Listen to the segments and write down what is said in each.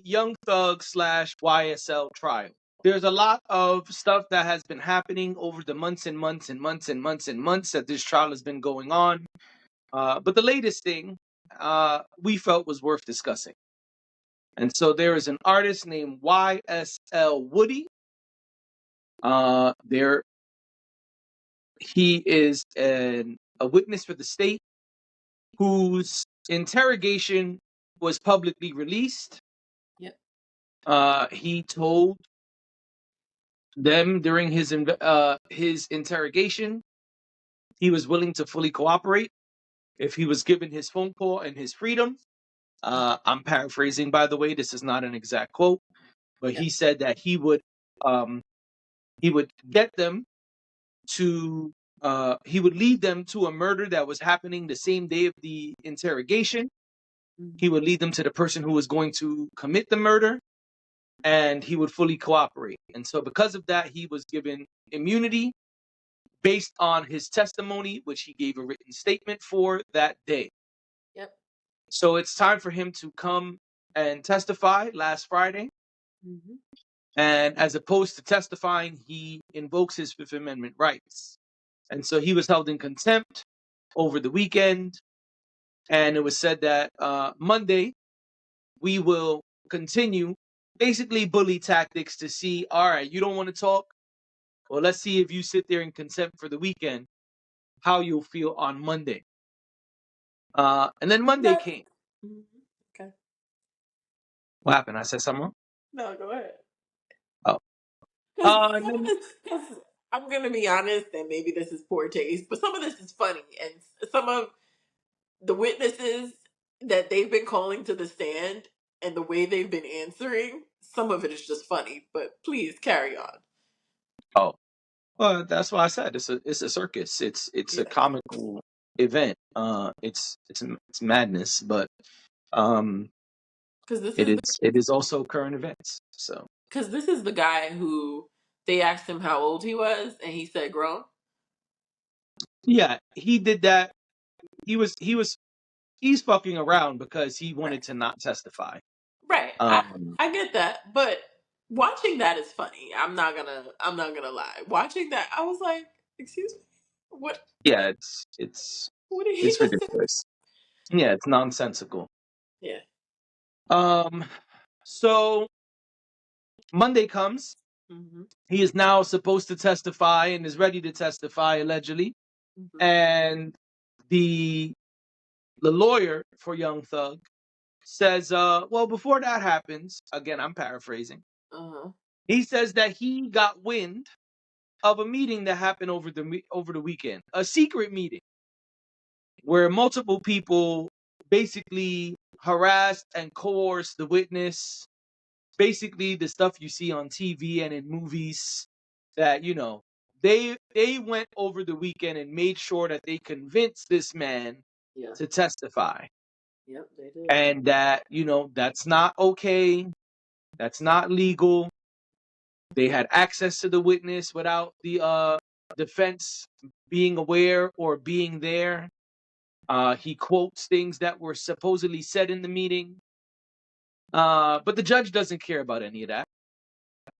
Young Thug slash YSL trial. There's a lot of stuff that has been happening over the months and months and months and months and months that this trial has been going on. But the latest thing we felt was worth discussing. And so there is an artist named YSL Woody. There, he is a witness for the state whose interrogation was publicly released. Yep. He told them during his interrogation he was willing to fully cooperate if he was given his phone call and his freedom. I'm paraphrasing, by the way. This is not an exact quote, but Yep. he said that he would get them to he would lead them to a murder that was happening the same day of the interrogation. He would lead them to the person who was going to commit the murder, and he would fully cooperate. And so because of that, he was given immunity based on his testimony, which he gave a written statement for that day. Yep. So it's time for him to come and testify last Friday. Mm-hmm. And as opposed to testifying, he invokes his Fifth Amendment rights. And so he was held in contempt over the weekend. And it was said that Monday, we will continue basically bully tactics to see, all right, you don't want to talk? Well, let's see if you sit there in contempt for the weekend, how you'll feel on Monday. And then Monday came. Mm-hmm. Okay. What happened? I said something wrong? No, go ahead. Oh. Because I'm going to be honest, and maybe this is poor taste, but some of this is funny. And some of the witnesses that they've been calling to the stand and the way they've been answering, some of it is just funny. But please carry on. Oh. Well, that's why I said it's a circus. It's Yeah. a comical event. It's madness, but Because it is also current events. So because this is the guy who they asked him how old he was, and he said grown. yeah, he did that. He's fucking around because he wanted to not testify. Right. I get that, but watching that is funny. I'm not gonna lie. Watching that, I was like, excuse me, what? Yeah, What did he it's just say? ridiculous. Yeah, it's nonsensical. Yeah. So Monday comes. Mm-hmm. He is now supposed to testify and is ready to testify allegedly. Mm-hmm. And the lawyer for Young Thug says, well, before that happens, again, I'm paraphrasing. Uh-huh. He says that he got wind of a meeting that happened over the weekend, a secret meeting where multiple people basically harassed and coerced the witness. Basically, the stuff you see on TV and in movies that, they went over the weekend and made sure that they convinced this man to testify. Yep, they did. And that, that's not okay. That's not legal. They had access to the witness without the defense being aware or being there. He quotes things that were supposedly said in the meeting. But the judge doesn't care about any of that.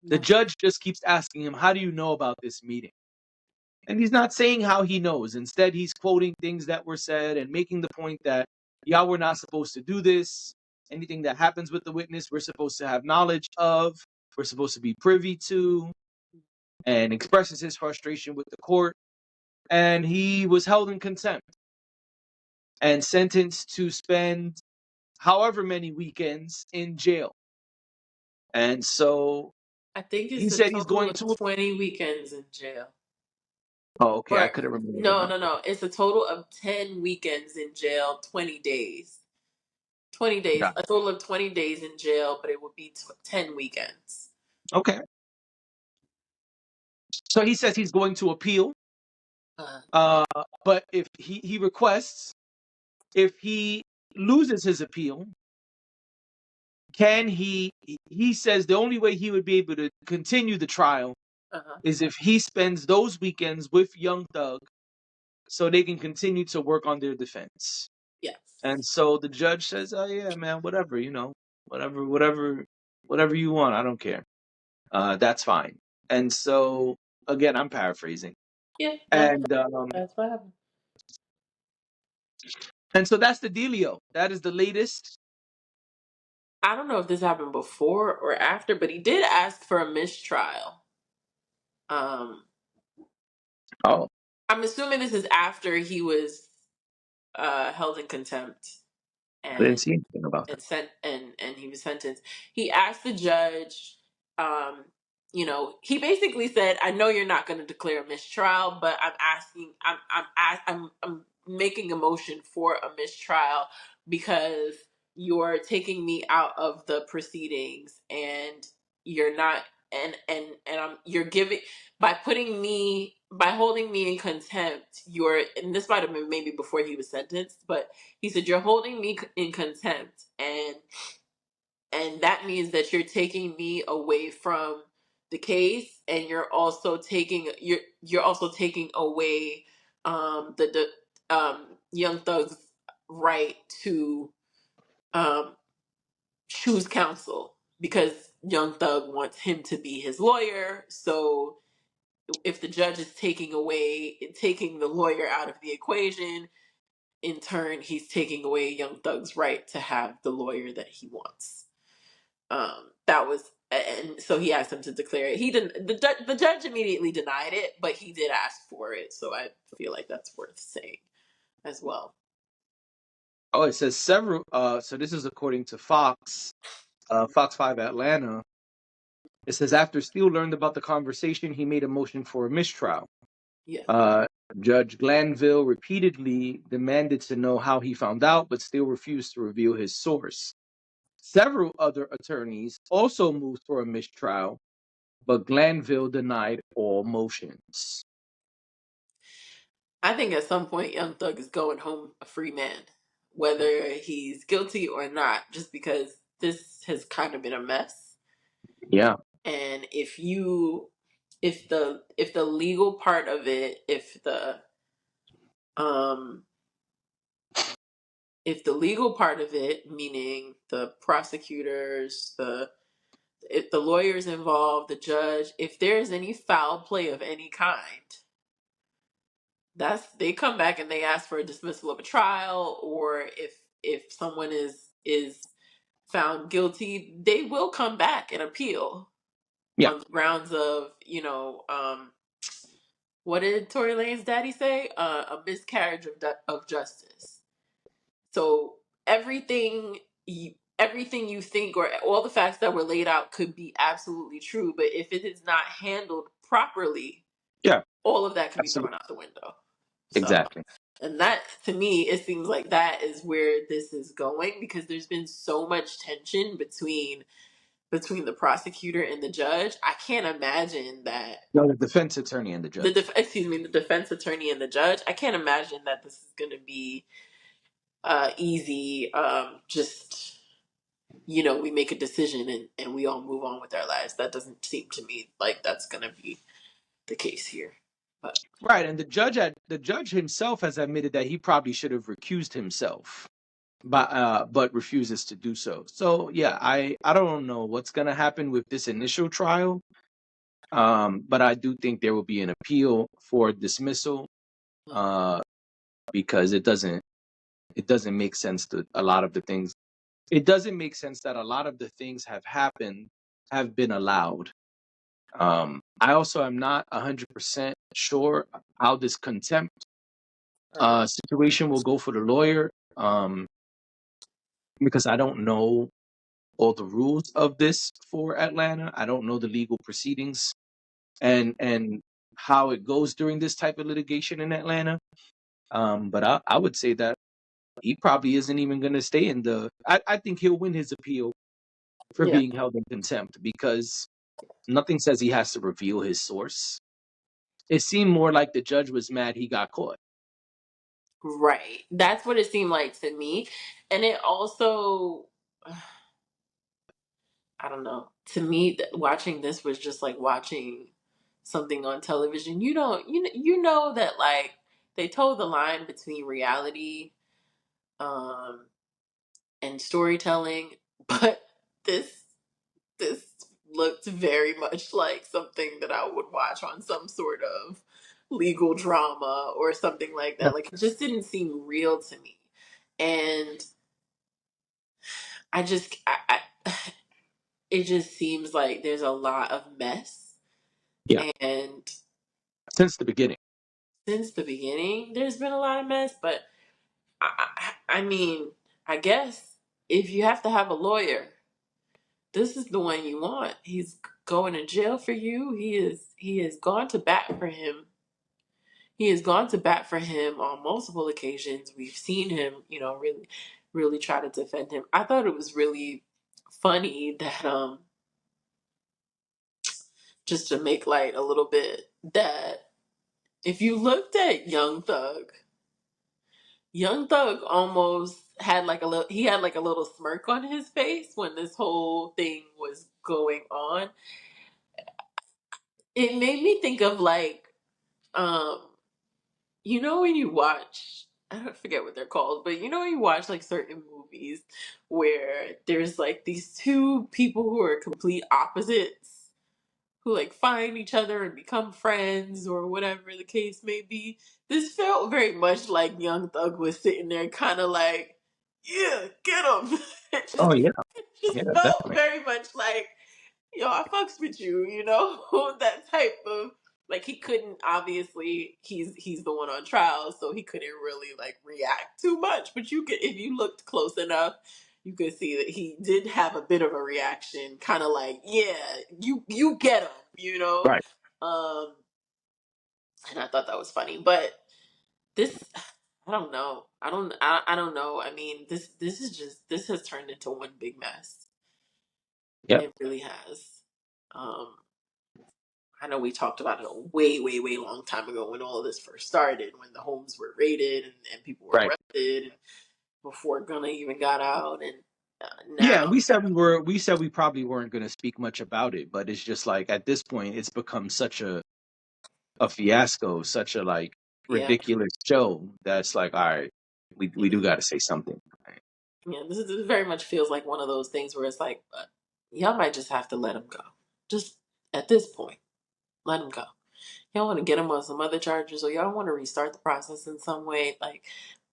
The judge just keeps asking him, how do you know about this meeting? And he's not saying how he knows. Instead, he's quoting things that were said and making the point that, y'all were not supposed to do this. Anything that happens with the witness, we're supposed to have knowledge of. We're supposed to be privy to. And expresses his frustration with the court. And he was held in contempt and sentenced to spend however many weekends in jail. And so I think he it's a said he's total going of to. 20 weekends in jail. Oh, okay. I Or couldn't remember. no. It's a total of 10 weekends in jail, 20 days. 20 days. Got A total of 20 days in jail, but it would be 10 weekends. Okay. So he says he's going to appeal. But if he requests, if he loses his appeal, he says the only way he would be able to continue the trial is if he spends those weekends with Young Thug so they can continue to work on their defense. Yes. And so the judge says, oh yeah, man, whatever, whatever whatever you want. I don't care. That's fine. And so again, I'm paraphrasing. Yeah, And that's what happened. and so that's the dealio. That is the latest. I don't know if this happened before or after, but he did ask for a mistrial. Um, Oh, I'm assuming this is after he was held in contempt I didn't and see anything about that. and he was sentenced. He asked the judge, um, he basically said, "I know you're not going to declare a mistrial, but I'm making a motion for a mistrial because you're taking me out of the proceedings and you're not and you're giving by holding me in contempt, you're, and this might have been maybe before he was sentenced, but he said, you're holding me in contempt, and that means that you're taking me away from the case, and you're also taking away the young thug's right to um choose counsel, because young thug wants him to be his lawyer. So if the judge is taking the lawyer out of the equation, in turn, he's taking away Young Thug's right to have the lawyer that he wants. That was, and so he asked him to declare it. He didn't. The judge immediately denied it, but he did ask for it. So I feel like that's worth saying as well. Oh, it says several. So this is according to Fox, Fox 5 Atlanta. It says after Steele learned about the conversation, he made a motion for a mistrial. Yeah. Uh, Judge Glanville repeatedly demanded to know how he found out, but Steele refused to reveal his source. Several other attorneys also moved for a mistrial, but Glanville denied all motions. I think at some point, Young Thug is going home a free man, whether he's guilty or not, just because this has kind of been a mess. Yeah, And if the legal part of it, um if the legal part of it, meaning the prosecutors, if the lawyers involved, the judge, if there's any foul play of any kind, they come back and they ask for a dismissal of a trial, or if someone is found guilty, they will come back and appeal yeah, on the grounds of, what did Tory Lane's daddy say? A miscarriage of justice. So everything you think, or all the facts that were laid out, could be absolutely true, but if it is not handled properly, yeah, all of that can be thrown absolutely, out the window. So, exactly. and that, to me, it seems like that is where this is going, because there's been so much tension between the prosecutor and the judge. I can't imagine that No, the defense attorney and the judge. the defense attorney and the judge. I can't imagine that this is going to be easy. Just, we make a decision and we all move on with our lives. That doesn't seem to me like that's going to be the case here. But Right, and the judge himself has admitted that he probably should have recused himself, but refuses to do so. So yeah, I don't know what's gonna happen with this initial trial, but I do think there will be an appeal for dismissal, uh, because it doesn't make sense to a lot of the things. It doesn't make sense that a lot of the things have been allowed. I also am not 100% sure how this contempt situation will go for the lawyer, because I don't know all the rules of this for Atlanta. I don't know the legal proceedings and how it goes during this type of litigation in Atlanta. But I would say that he probably isn't even going to stay in the. I think he'll win his appeal for yeah, being held in contempt, because nothing says he has to reveal his source. It seemed more like the judge was mad he got caught. right. That's what it seemed like to me, and it also. I don't know. To me, watching this was just like watching something on television. You know that, like, they told the line between reality um and storytelling, but this looked very much like something that I would watch on some sort of legal drama or something like Yeah. that. Like, it just didn't seem real to me. And I just, it just seems like there's a lot of mess. Yeah. And Since the beginning. since the beginning, there's been a lot of mess. But I mean, I guess if you have to have a lawyer, this is the one you want. He's going to jail for you. He has gone to bat for him. He has gone to bat for him on multiple occasions. We've seen him, really try to defend him. I thought it was really funny that just to make light a little bit, that if you looked at Young Thug almost had like a little, he had like a little smirk on his face when this whole thing was going on. It made me think of like, um, when you watch, I don't forget what they're called, but when you watch like certain movies where there's like these two people who are complete opposites who like find each other and become friends or whatever the case may be. This felt very much like Young Thug was sitting there kind of like, yeah, get him. it Oh just yeah. it just Yeah, felt definitely. very much like, yo, I fucks with you, that type of, like, he couldn't, obviously he's the one on trial, so he couldn't really like react too much. But you could, if you looked close enough, you could see that he did have a bit of a reaction, kind of like, yeah, you get him, Right. Um, and I thought that was funny. But this, I don't know. I don't know. I mean, this is just, this has turned into one big mess. Yep. It really has. Um, I know we talked about it a way, way, way long time ago when all of this first started, when the homes were raided and people were Right. arrested, and before Gunna even got out, and Yeah, now, we said we probably weren't going to speak much about it, but it's just like at this point it's become such a fiasco, such a like yeah, ridiculous show that's like, all right, we yeah, do got to say something. Right? yeah. This very much feels like one of those things where it's like, y'all might just have to let him go. Just at this point, let him go. Y'all want to get him on some other charges, or y'all want to restart the process in some way, like.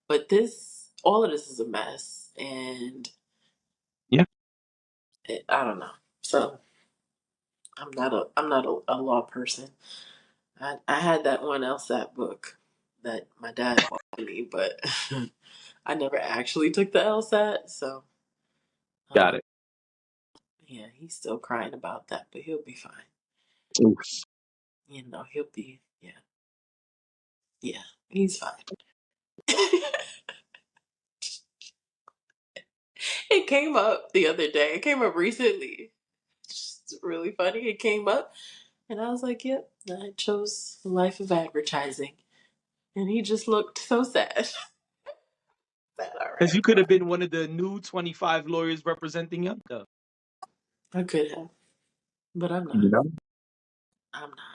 But all of this is a mess, and Yeah. I don't know. So I'm not a law person. I had that one LSAT book that my dad bought me, but I never actually took the LSAT. So, Got um, it. yeah, he's still crying about that, but he'll be fine. Oof. He'll be, yeah, he's fine. It came up the other day. It came up recently. It's really funny. It came up, and I was like, "Yep, I chose the life of advertising." And he just looked so sad. Said, "All Because right, you could have been one of the new 25 lawyers representing Young Thug. I could have, but I'm You not. know. I'm not."